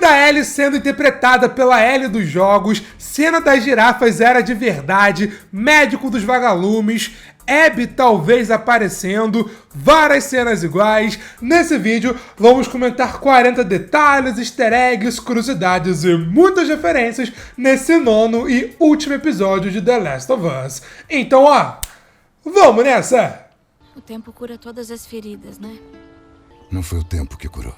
da Ellie sendo interpretada pela Ellie dos jogos, cena das girafas era de verdade, médico dos vagalumes, Abby talvez aparecendo, várias cenas iguais. Nesse vídeo vamos comentar 40 detalhes, easter eggs, curiosidades e muitas referências nesse nono e último episódio de The Last of Us. Então, vamos nessa! O tempo cura todas as feridas, né? Não foi o tempo que curou.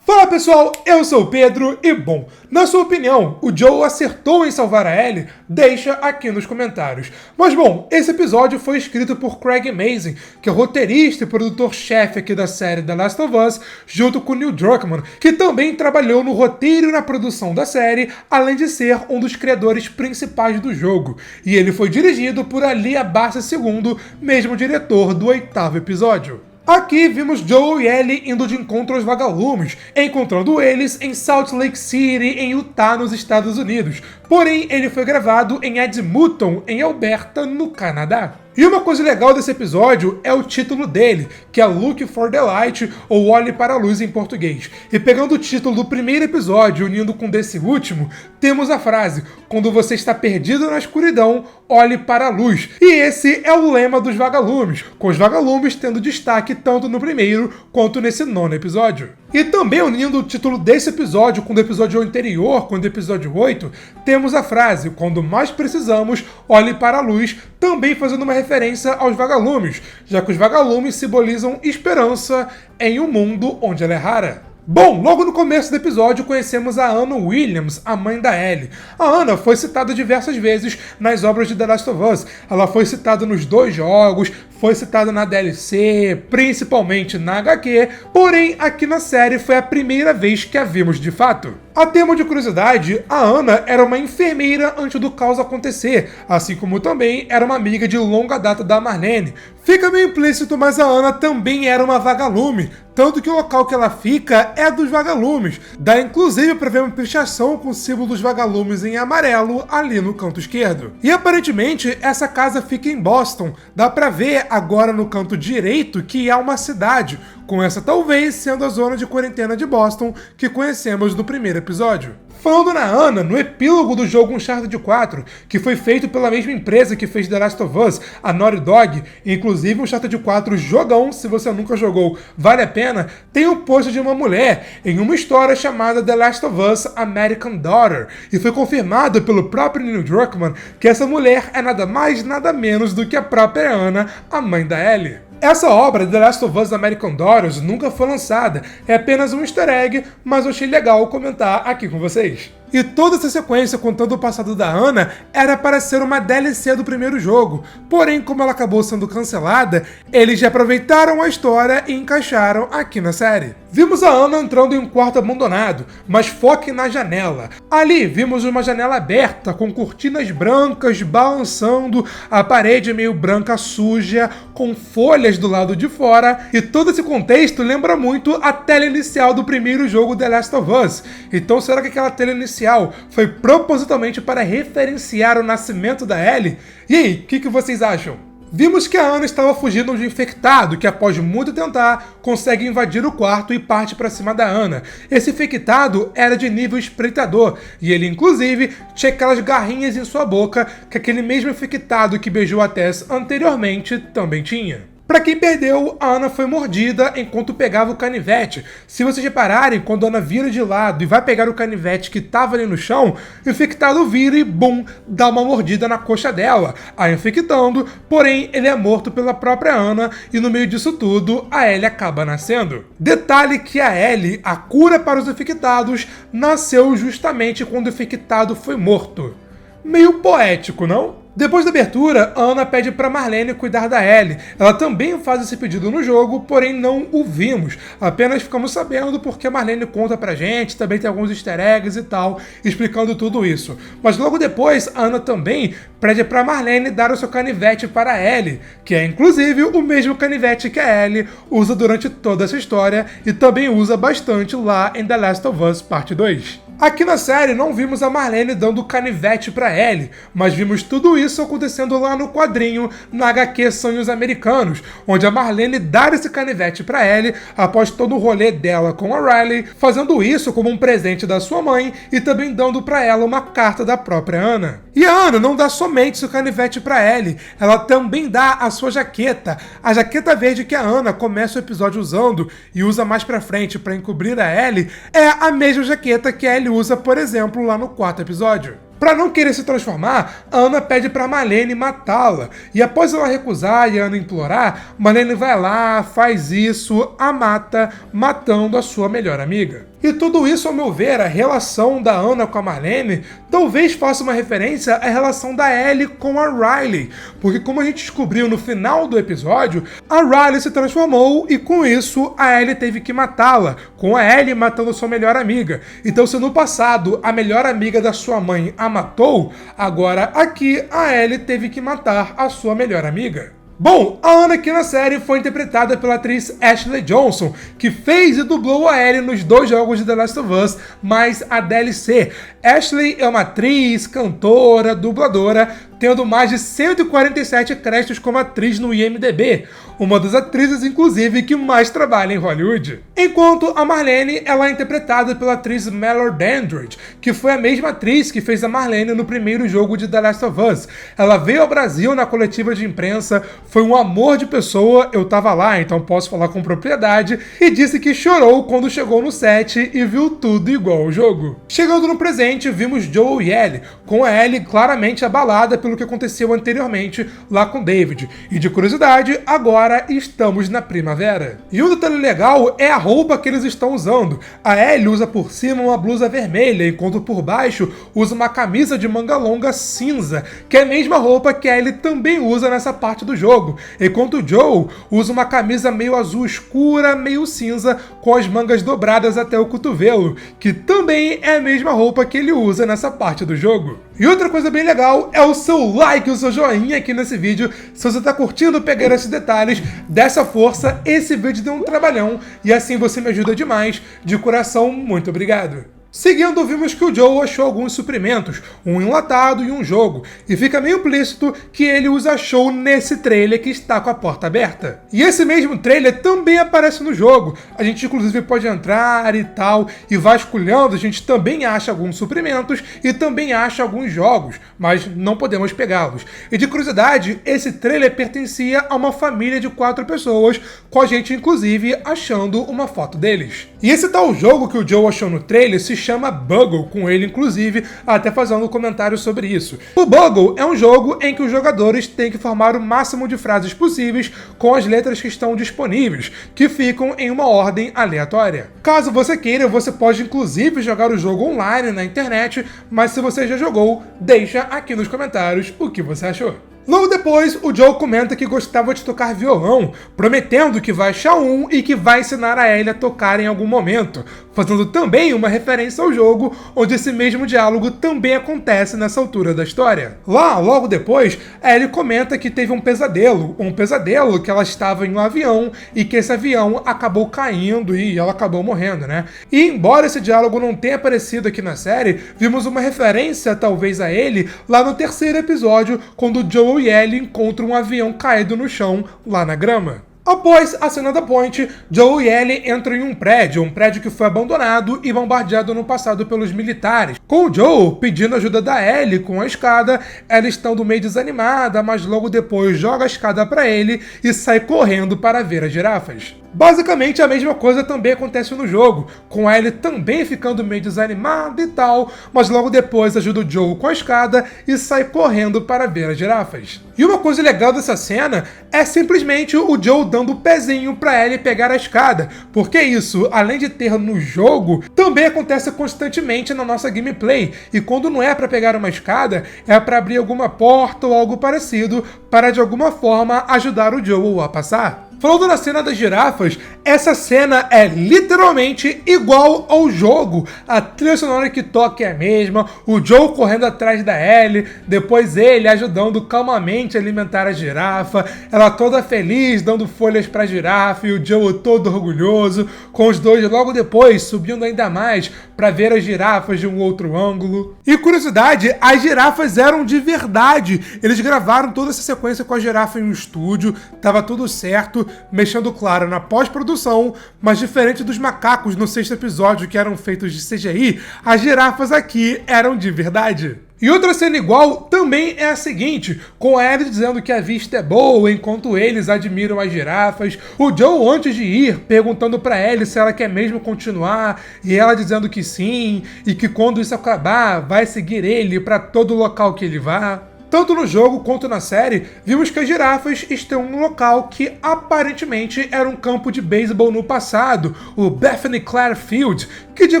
Fala pessoal, eu sou o Pedro e bom, na sua opinião, o Joel acertou em salvar a Ellie? Deixa aqui nos comentários. Mas bom, esse episódio foi escrito por Craig Mazin, que é roteirista e produtor-chefe aqui da série The Last of Us, junto com Neil Druckmann, que também trabalhou no roteiro e na produção da série, além de ser um dos criadores principais do jogo. E ele foi dirigido por Ali Abbasi II, mesmo diretor do 8º episódio. Aqui vimos Joel e Ellie indo de encontro aos vagalumes, encontrando eles em Salt Lake City, em Utah, nos Estados Unidos. Porém, ele foi gravado em Edmonton, em Alberta, no Canadá. E uma coisa legal desse episódio é o título dele, que é Look for the Light, ou Olhe para a Luz em português. E pegando o título do primeiro episódio e unindo com desse último, temos a frase: quando você está perdido na escuridão, olhe para a luz. E esse é o lema dos vagalumes, com os vagalumes tendo destaque tanto no primeiro quanto nesse nono episódio. E também unindo o título desse episódio com o do episódio anterior, com o do episódio 8, temos a frase: quando mais precisamos, olhe para a luz, também fazendo uma referência aos vagalumes, já que os vagalumes simbolizam esperança em um mundo onde ela é rara. Bom, logo no começo do episódio conhecemos a Anna Williams, a mãe da Ellie. A Anna foi citada diversas vezes nas obras de The Last of Us. Ela foi citada nos 2 jogos, foi citada na DLC, principalmente na HQ, porém aqui na série foi a primeira vez que a vimos de fato. A termo de curiosidade, a Anna era uma enfermeira antes do caos acontecer, assim como também era uma amiga de longa data da Marlene. Fica meio implícito, mas a Anna também era uma vagalume, tanto que o local que ela fica é dos vagalumes. Dá inclusive para ver uma pichação com o símbolo dos vagalumes em amarelo ali no canto esquerdo. E aparentemente essa casa fica em Boston. Dá para ver agora no canto direito que há uma cidade, com essa talvez sendo a zona de quarentena de Boston que conhecemos no primeiro episódio. Falando na Anna, no epílogo do jogo Uncharted 4, que foi feito pela mesma empresa que fez The Last of Us, a Naughty Dog, inclusive o Uncharted 4 jogão, se você nunca jogou, vale a pena, tem um post de uma mulher em uma história chamada The Last of Us American Daughter, e foi confirmado pelo próprio Neil Druckmann que essa mulher é nada mais nada menos do que a própria Anna, a mãe da Ellie. Essa obra, The Last of Us American Daughters, nunca foi lançada, é apenas um easter egg, mas eu achei legal comentar aqui com vocês. E toda essa sequência contando o passado da Anna era para ser uma DLC do primeiro jogo, porém como ela acabou sendo cancelada, eles já aproveitaram a história e encaixaram aqui na série. Vimos a Anna entrando em um quarto abandonado, mas foque na janela. Ali vimos uma janela aberta com cortinas brancas balançando, a parede meio branca suja, com folhas do lado de fora, e todo esse contexto lembra muito a tela inicial do primeiro jogo The Last of Us. Então será que aquela tela inicial foi propositalmente para referenciar o nascimento da Ellie? E aí, o que vocês acham? Vimos que a Anna estava fugindo de um infectado que, após muito tentar, consegue invadir o quarto e parte para cima da Anna. Esse infectado era de nível espreitador, e ele inclusive tinha aquelas garrinhas em sua boca que aquele mesmo infectado que beijou a Tess anteriormente também tinha. Pra quem perdeu, a Anna foi mordida enquanto pegava o canivete. Se vocês repararem, quando a Anna vira de lado e vai pegar o canivete que estava ali no chão, o infectado vira e, bum, dá uma mordida na coxa dela, a infectando, porém ele é morto pela própria Anna e no meio disso tudo, a Ellie acaba nascendo. Detalhe que a Ellie, a cura para os infectados, nasceu justamente quando o infectado foi morto. Meio poético, não? Depois da abertura, a Anna pede para Marlene cuidar da Ellie. Ela também faz esse pedido no jogo, porém não o vimos. Apenas ficamos sabendo porque a Marlene conta pra gente, também tem alguns easter eggs e tal, explicando tudo isso. Mas logo depois, a Anna também pede para Marlene dar o seu canivete para a Ellie, que é inclusive o mesmo canivete que a Ellie usa durante toda essa história e também usa bastante lá em The Last of Us Parte 2. Aqui na série não vimos a Marlene dando canivete pra Ellie, mas vimos tudo isso acontecendo lá no quadrinho, na HQ Sonhos Americanos, onde a Marlene dá esse canivete pra Ellie após todo o rolê dela com a Riley, fazendo isso como um presente da sua mãe e também dando pra ela uma carta da própria Ana. E a Ana não dá somente o canivete pra Ellie, ela também dá a sua jaqueta, a jaqueta verde que a Ana começa o episódio usando e usa mais pra frente pra encobrir a Ellie, é a mesma jaqueta que a Ellie usa, por exemplo, lá no 4º episódio. Pra não querer se transformar, a Ana pede pra Marlene matá-la. E após ela recusar e a Ana implorar, Marlene vai lá, faz isso, a mata, matando a sua melhor amiga. E tudo isso, ao meu ver, a relação da Ana com a Marlene, talvez faça uma referência à relação da Ellie com a Riley. Porque como a gente descobriu no final do episódio, a Riley se transformou e com isso a Ellie teve que matá-la, com a Ellie matando sua melhor amiga. Então se no passado a melhor amiga da sua mãe a matou, agora aqui a Ellie teve que matar a sua melhor amiga. Bom, a Ana aqui na série foi interpretada pela atriz Ashley Johnson, que fez e dublou a Ellie nos 2 jogos de The Last of Us, mais a DLC. Ashley é uma atriz, cantora, dubladora, tendo mais de 147 créditos como atriz no IMDb, uma das atrizes, inclusive, que mais trabalha em Hollywood. Enquanto a Marlene, ela é interpretada pela atriz Mallory Dandridge, que foi a mesma atriz que fez a Marlene no primeiro jogo de The Last of Us. Ela veio ao Brasil na coletiva de imprensa, foi um amor de pessoa, eu tava lá, então posso falar com propriedade, e disse que chorou quando chegou no set e viu tudo igual ao jogo. Chegando no presente, vimos Joel e Ellie, com a Ellie claramente abalada pelo que aconteceu anteriormente lá com David. E de curiosidade, agora estamos na primavera. E um detalhe legal é a roupa que eles estão usando. A Ellie usa por cima uma blusa vermelha, enquanto por baixo usa uma camisa de manga longa cinza, que é a mesma roupa que a Ellie também usa nessa parte do jogo, enquanto o Joel usa uma camisa meio azul escura, meio cinza, com as mangas dobradas até o cotovelo, que também é a mesma roupa que ele usa nessa parte do jogo. E outra coisa bem legal é o seu like, o seu joinha aqui nesse vídeo. Se você está curtindo pegar esses detalhes, dessa força, esse vídeo deu um trabalhão e assim você me ajuda demais. De coração, muito obrigado. Seguindo, vimos que o Joel achou alguns suprimentos, um enlatado e um jogo, e fica meio implícito que ele os achou nesse trailer que está com a porta aberta. E esse mesmo trailer também aparece no jogo, a gente inclusive pode entrar e tal, e vasculhando a gente também acha alguns suprimentos e também acha alguns jogos, mas não podemos pegá-los. E de curiosidade, esse trailer pertencia a uma família de 4 pessoas, com a gente inclusive achando uma foto deles. E esse tal jogo que o Joel achou no trailer se chama Buggle, com ele inclusive até fazendo um comentário sobre isso. O Buggle é um jogo em que os jogadores têm que formar o máximo de frases possíveis com as letras que estão disponíveis, que ficam em uma ordem aleatória. Caso você queira, você pode inclusive jogar o jogo online na internet, mas se você já jogou, deixa aqui nos comentários o que você achou. Logo depois, o Joel comenta que gostava de tocar violão, prometendo que vai achar um e que vai ensinar a Ellie a tocar em algum momento, fazendo também uma referência ao jogo, onde esse mesmo diálogo também acontece nessa altura da história. Lá, logo depois, a Ellie comenta que teve um pesadelo que ela estava em um avião e que esse avião acabou caindo e ela acabou morrendo, né? E embora esse diálogo não tenha aparecido aqui na série, vimos uma referência talvez a ele lá no 3º episódio, quando o Joel e Ellie encontram um avião caído no chão lá na grama. Após a cena da ponte, Joel e Ellie entram em um prédio que foi abandonado e bombardeado no passado pelos militares. Com o Joel pedindo ajuda da Ellie com a escada, ela estando meio desanimada, mas logo depois joga a escada para ele e sai correndo para ver as girafas. Basicamente a mesma coisa também acontece no jogo, com a Ellie também ficando meio desanimada e tal, mas logo depois ajuda o Joel com a escada e sai correndo para ver as girafas. E uma coisa legal dessa cena é simplesmente o Joel dando o pezinho para Ellie pegar a escada, porque isso, além de ter no jogo, também acontece constantemente na nossa gameplay, e quando não é para pegar uma escada, é para abrir alguma porta ou algo parecido, para de alguma forma ajudar o Joel a passar. Falando na cena das girafas, essa cena é literalmente igual ao jogo. A trilha sonora que toca é a mesma, o Joe correndo atrás da Ellie, depois ele ajudando calmamente a alimentar a girafa, ela toda feliz dando folhas para a girafa e o Joe todo orgulhoso, com os dois logo depois subindo ainda mais para ver as girafas de um outro ângulo. E curiosidade, as girafas eram de verdade. Eles gravaram toda essa sequência com a girafa em um estúdio, tava tudo certo, mexendo, claro, na pós-produção, mas diferente dos macacos no 6º episódio que eram feitos de CGI, as girafas aqui eram de verdade. E outra cena igual também é a seguinte, com a Ellie dizendo que a vista é boa enquanto eles admiram as girafas, o Joe antes de ir perguntando pra Ellie se ela quer mesmo continuar, e ela dizendo que sim, e que quando isso acabar vai seguir ele pra todo local que ele vá. Tanto no jogo quanto na série, vimos que as girafas estão em um local que aparentemente era um campo de beisebol no passado, o Bethany Clare Field, que de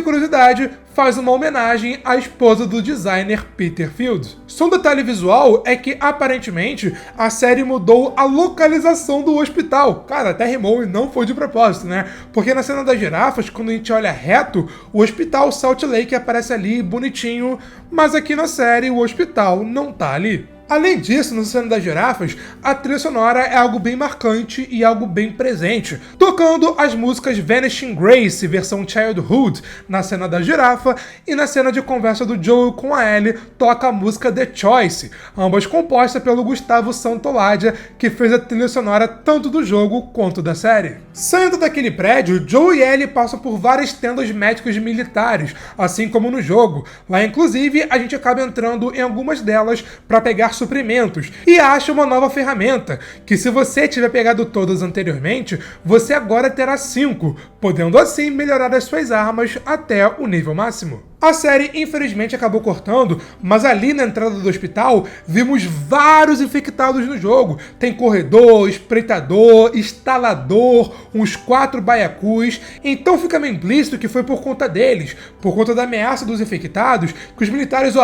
curiosidade faz uma homenagem à esposa do designer Peter Field. Só um detalhe visual é que aparentemente a série mudou a localização do hospital. Cara, até rimou e não foi de propósito, né? Porque na cena das girafas, quando a gente olha reto, o hospital Salt Lake aparece ali bonitinho, mas aqui na série o hospital não tá ali. Além disso, na cena das girafas, a trilha sonora é algo bem marcante e algo bem presente, tocando as músicas Vanishing Grace, versão Childhood, na cena da girafa, e na cena de conversa do Joe com a Ellie, toca a música The Choice, ambas compostas pelo Gustavo Santaolalla, que fez a trilha sonora tanto do jogo quanto da série. Saindo daquele prédio, Joe e Ellie passam por várias tendas médicas militares, assim como no jogo. Lá, inclusive, a gente acaba entrando em algumas delas para pegar suprimentos, e acha uma nova ferramenta, que se você tiver pegado todas anteriormente, você agora terá 5, podendo assim melhorar as suas armas até o nível máximo. A série infelizmente acabou cortando, mas ali na entrada do hospital vimos vários infectados no jogo. Tem corredor, espreitador, instalador, uns 4 baiacus, então fica meio implícito que foi por conta deles, por conta da ameaça dos infectados, que os militares,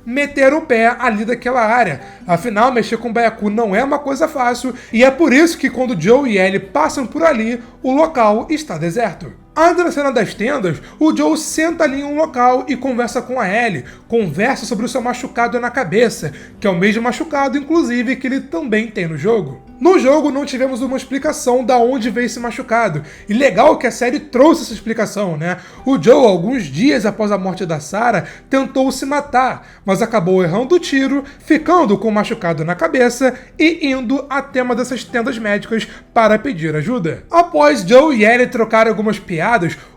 meteram o pé ali daquela área. Afinal, mexer com baiacu não é uma coisa fácil, e é por isso que quando Joe e Ellie passam por ali, o local está deserto. Ainda na cena das tendas, o Joe senta ali em um local e conversa com a Ellie, conversa sobre o seu machucado na cabeça, que é o mesmo machucado, inclusive, que ele também tem no jogo. No jogo não tivemos uma explicação da onde veio esse machucado, e legal que a série trouxe essa explicação, né? O Joe, alguns dias após a morte da Sarah, tentou se matar, mas acabou errando o tiro, ficando com o machucado na cabeça e indo até uma dessas tendas médicas para pedir ajuda. Após Joe e Ellie trocarem algumas piadas,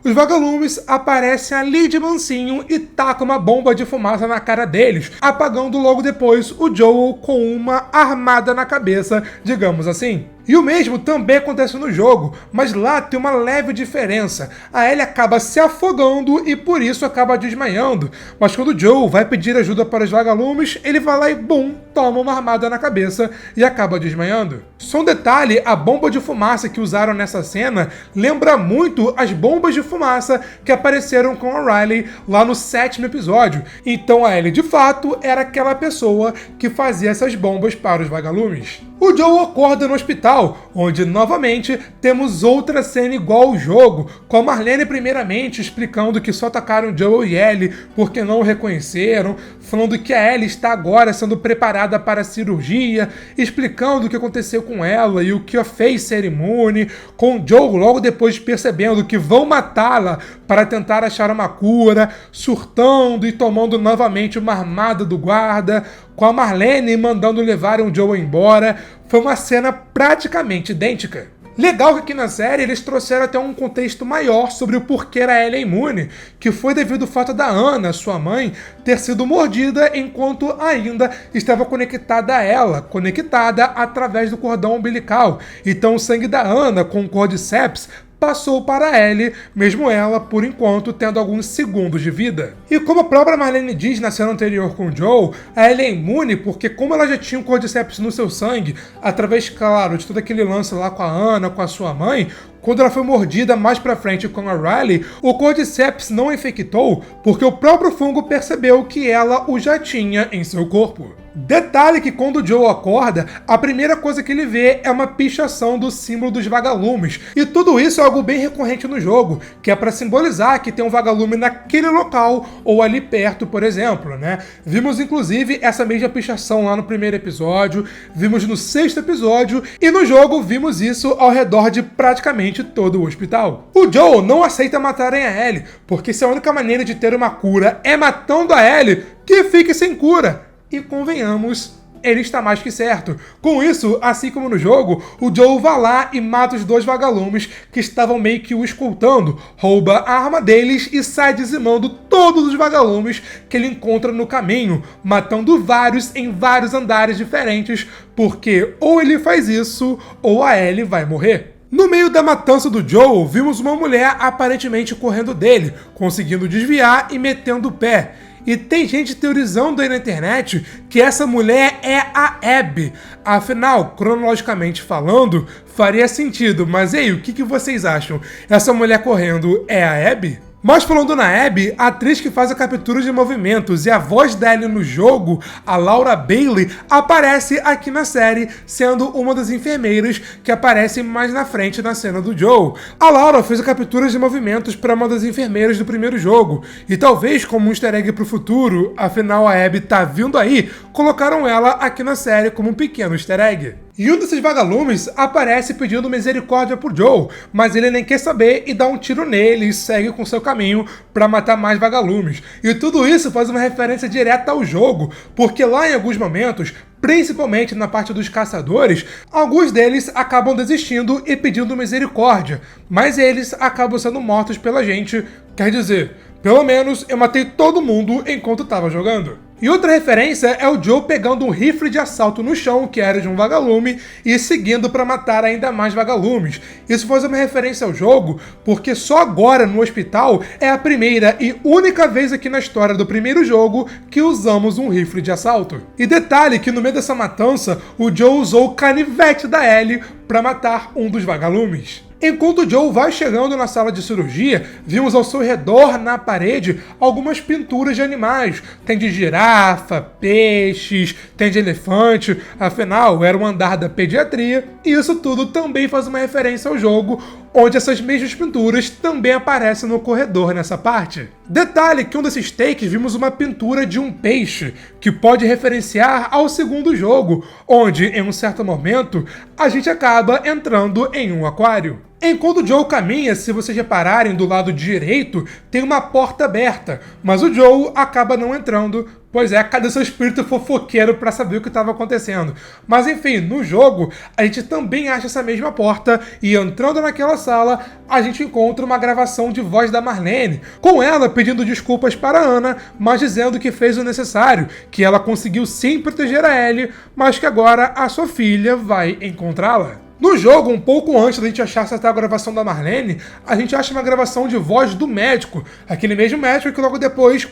os vagalumes aparecem ali de mansinho e tacam uma bomba de fumaça na cara deles, apagando logo depois o Joe com uma armada na cabeça, digamos assim. E o mesmo também acontece no jogo, mas lá tem uma leve diferença. A Ellie acaba se afogando e por isso acaba desmaiando. Mas quando o Joe vai pedir ajuda para os vagalumes, ele vai lá e bum, toma uma armada na cabeça e acaba desmaiando. Só um detalhe, a bomba de fumaça que usaram nessa cena lembra muito as bombas de fumaça que apareceram com a Riley lá no 7º episódio. Então a Ellie de fato era aquela pessoa que fazia essas bombas para os vagalumes. O Joe acorda no hospital, onde novamente temos outra cena igual ao jogo, com a Marlene primeiramente explicando que só atacaram Joe e Ellie porque não o reconheceram, falando que a Ellie está agora sendo preparada para a cirurgia, explicando o que aconteceu com ela e o que a fez ser imune, com o Joe logo depois percebendo que vão matá-la para tentar achar uma cura, surtando e tomando novamente uma armada do guarda, com a Marlene mandando levar o Joe embora. Foi uma cena praticamente idêntica. Legal que aqui na série eles trouxeram até um contexto maior sobre o porquê a Ellie é imune, que foi devido ao fato da Anna, sua mãe, ter sido mordida enquanto ainda estava conectada a ela, conectada através do cordão umbilical. Então o sangue da Anna com o Cordyceps passou para a Ellie, mesmo ela, por enquanto, tendo alguns segundos de vida. E como a própria Marlene diz na cena anterior com o Joe, a Ellie é imune porque como ela já tinha um Cordyceps no seu sangue, através, claro, de todo aquele lance lá com a Anna, com a sua mãe, quando ela foi mordida mais pra frente com a Riley, o Cordyceps não a infectou porque o próprio fungo percebeu que ela o já tinha em seu corpo. Detalhe que quando o Joel acorda, a primeira coisa que ele vê é uma pichação do símbolo dos vagalumes. E tudo isso é algo bem recorrente no jogo, que é para simbolizar que tem um vagalume naquele local ou ali perto, por exemplo, né? Vimos inclusive essa mesma pichação lá no primeiro episódio, vimos no 6º episódio e no jogo vimos isso ao redor de praticamente todo o hospital. O Joel não aceita matarem a Ellie, porque se a única maneira de ter uma cura é matando a Ellie, que fique sem cura. E convenhamos, ele está mais que certo. Com isso, assim como no jogo, o Joel vai lá e mata os 2 vagalumes que estavam meio que o escoltando, rouba a arma deles e sai dizimando todos os vagalumes que ele encontra no caminho, matando vários em vários andares diferentes, porque ou ele faz isso, ou a Ellie vai morrer. No meio da matança do Joel, vimos uma mulher aparentemente correndo dele, conseguindo desviar e metendo o pé. E tem gente teorizando aí na internet que essa mulher é a Abby. Afinal, cronologicamente falando, faria sentido. Mas e aí, o que vocês acham? Essa mulher correndo é a Abby? Mas falando na Abby, a atriz que faz a captura de movimentos e a voz dela no jogo, a Laura Bailey, aparece aqui na série, sendo uma das enfermeiras que aparece mais na frente na cena do Joel. A Laura fez a captura de movimentos para uma das enfermeiras do primeiro jogo, e talvez como um easter egg pro futuro, afinal a Abby tá vindo aí, colocaram ela aqui na série como um pequeno easter egg. E um desses vagalumes aparece pedindo misericórdia por Joel, mas ele nem quer saber e dá um tiro nele e segue com seu caminho para matar mais vagalumes. E tudo isso faz uma referência direta ao jogo, porque lá em alguns momentos, principalmente na parte dos caçadores, alguns deles acabam desistindo e pedindo misericórdia, mas eles acabam sendo mortos pela gente, quer dizer, pelo menos eu matei todo mundo enquanto estava jogando. E outra referência é o Joe pegando um rifle de assalto no chão, que era de um vagalume, e seguindo para matar ainda mais vagalumes. Isso faz uma referência ao jogo, porque só agora no hospital é a primeira e única vez aqui na história do primeiro jogo que usamos um rifle de assalto. E detalhe que no meio dessa matança, o Joe usou o canivete da Ellie para matar um dos vagalumes. Enquanto o Joe vai chegando na sala de cirurgia, vimos ao seu redor, na parede, algumas pinturas de animais. Tem de girafa, peixes, tem de elefante, afinal, era um andar da pediatria, e isso tudo também faz uma referência ao jogo, onde essas mesmas pinturas também aparecem no corredor nessa parte. Detalhe que um desses takes vimos uma pintura de um peixe, que pode referenciar ao segundo jogo, onde, em um certo momento, a gente acaba entrando em um aquário. Enquanto o Joe caminha, se vocês repararem, do lado direito tem uma porta aberta, mas o Joe acaba não entrando, pois é, cadê seu espírito fofoqueiro para saber o que estava acontecendo? Mas enfim, no jogo, a gente também acha essa mesma porta e entrando naquela sala, a gente encontra uma gravação de voz da Marlene, com ela pedindo desculpas para Ana, mas dizendo que fez o necessário, que ela conseguiu sim proteger a Ellie, mas que agora a sua filha vai encontrá-la. No jogo, um pouco antes da gente achar essa tal gravação da Marlene, a gente acha uma gravação de voz do médico, aquele mesmo médico que logo depois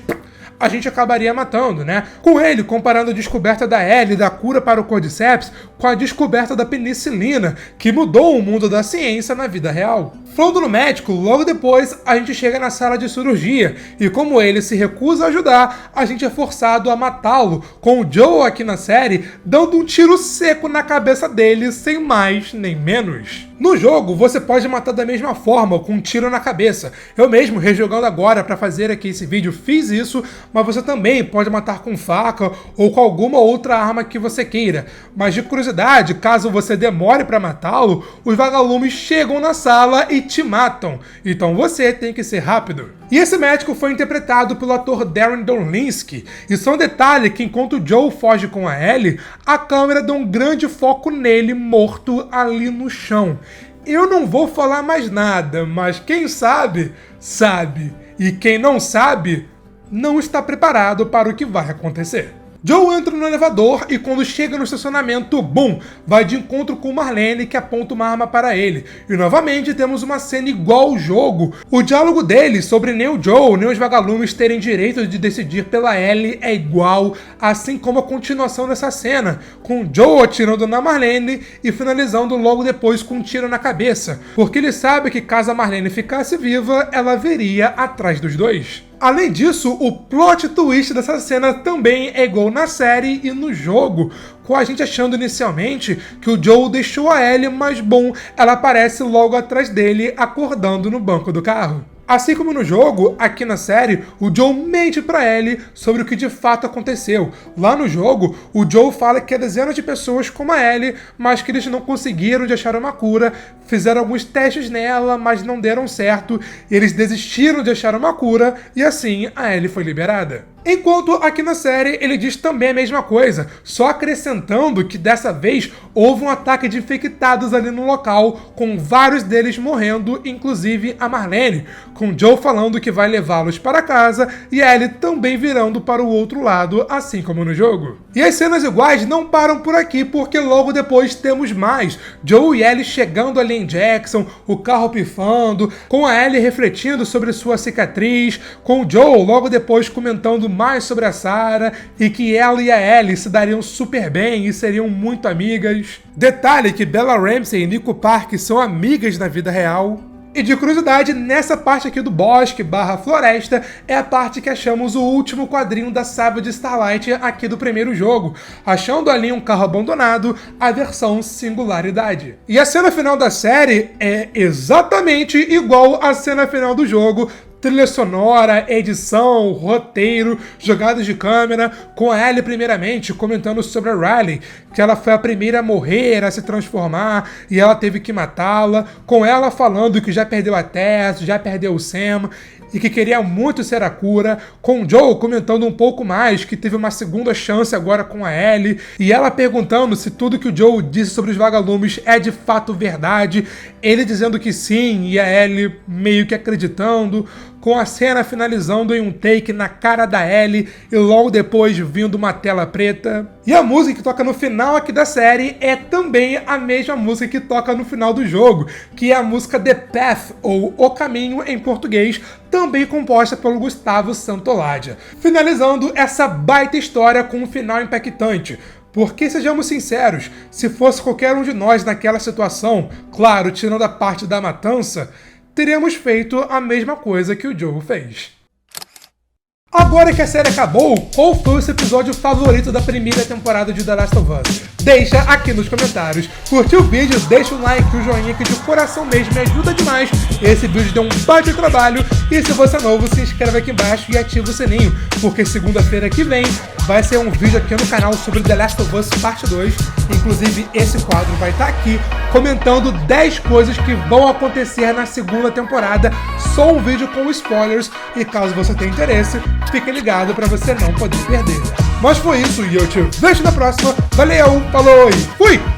a gente acabaria matando, né? Com ele comparando a descoberta da Ellie da cura para o Cordyceps com a descoberta da penicilina, que mudou o mundo da ciência na vida real. Falando no médico, logo depois a gente chega na sala de cirurgia, e como ele se recusa a ajudar, a gente é forçado a matá-lo, com o Joe aqui na série dando um tiro seco na cabeça dele, sem mais nem menos. No jogo, você pode matar da mesma forma, com um tiro na cabeça. Eu mesmo, rejogando agora para fazer aqui esse vídeo, fiz isso, mas você também pode matar com faca ou com alguma outra arma que você queira. Mas de curiosidade, caso você demore para matá-lo, os vagalumes chegam na sala e te matam. Então você tem que ser rápido. E esse médico foi interpretado pelo ator Darren Dorlinski. E só um detalhe que enquanto o Joe foge com a Ellie, a câmera dá um grande foco nele morto ali no chão. Eu não vou falar mais nada, mas quem sabe, sabe. E quem não sabe, não está preparado para o que vai acontecer. Joe entra no elevador e quando chega no estacionamento, bum, vai de encontro com Marlene, que aponta uma arma para ele. E novamente temos uma cena igual ao jogo. O diálogo dele sobre nem o Joe nem os vagalumes terem direito de decidir pela Ellie é igual, assim como a continuação dessa cena, com Joe atirando na Marlene e finalizando logo depois com um tiro na cabeça, porque ele sabe que caso a Marlene ficasse viva, ela viria atrás dos dois. Além disso, o plot twist dessa cena também é igual na série e no jogo, com a gente achando inicialmente que o Joel deixou a Ellie, mas bom, ela aparece logo atrás dele, acordando no banco do carro. Assim como no jogo, aqui na série, o Joel mente pra Ellie sobre o que de fato aconteceu. Lá no jogo, o Joel fala que há dezenas de pessoas como a Ellie, mas que eles não conseguiram de achar uma cura, fizeram alguns testes nela, mas não deram certo, e eles desistiram de achar uma cura, e assim a Ellie foi liberada. Enquanto aqui na série ele diz também a mesma coisa, só acrescentando que dessa vez houve um ataque de infectados ali no local, com vários deles morrendo, inclusive a Marlene, com Joel falando que vai levá-los para casa e a Ellie também virando para o outro lado, assim como no jogo. E as cenas iguais não param por aqui, porque logo depois temos mais. Joel e Ellie chegando ali em Jackson, o carro pifando, com a Ellie refletindo sobre sua cicatriz, com o Joel logo depois comentando mais sobre a Sarah e que ela e a Ellie se dariam super bem e seriam muito amigas. Detalhe que Bella Ramsey e Nico Park são amigas na vida real. E de curiosidade, nessa parte aqui do bosque / floresta é a parte que achamos o último quadrinho da saga de Starlight aqui do primeiro jogo, achando ali um carro abandonado, a versão Singularidade. E a cena final da série é exatamente igual à cena final do jogo, trilha sonora, edição, roteiro, jogadas de câmera, com a Ellie primeiramente comentando sobre a Riley, que ela foi a primeira a morrer, a se transformar, e ela teve que matá-la, com ela falando que já perdeu a Tess, já perdeu o Sam, e que queria muito ser a cura, com o Joel comentando um pouco mais, que teve uma segunda chance agora com a Ellie, e ela perguntando se tudo que o Joel disse sobre os vagalumes é de fato verdade, ele dizendo que sim, e a Ellie meio que acreditando, com a cena finalizando em um take na cara da Ellie e logo depois vindo uma tela preta. E a música que toca no final aqui da série é também a mesma música que toca no final do jogo, que é a música The Path, ou O Caminho em português, também composta pelo Gustavo Santaolalla. Finalizando essa baita história com um final impactante. Porque, sejamos sinceros, se fosse qualquer um de nós naquela situação, claro, tirando a parte da matança, teríamos feito a mesma coisa que o Joel fez. Agora que a série acabou, qual foi o seu episódio favorito da primeira temporada de The Last of Us? Deixa aqui nos comentários. Curtiu o vídeo? Deixa um like, um joinha que de coração mesmo me ajuda demais. Esse vídeo deu um baita trabalho. E se você é novo, se inscreve aqui embaixo e ativa o sininho, porque segunda-feira que vem vai ser um vídeo aqui no canal sobre The Last of Us Parte 2. Inclusive, esse quadro vai estar aqui comentando 10 coisas que vão acontecer na segunda temporada. Só um vídeo com spoilers. E caso você tenha interesse, fique ligado para você não poder perder. Mas foi isso e eu te vejo na próxima. Valeu, falou e fui!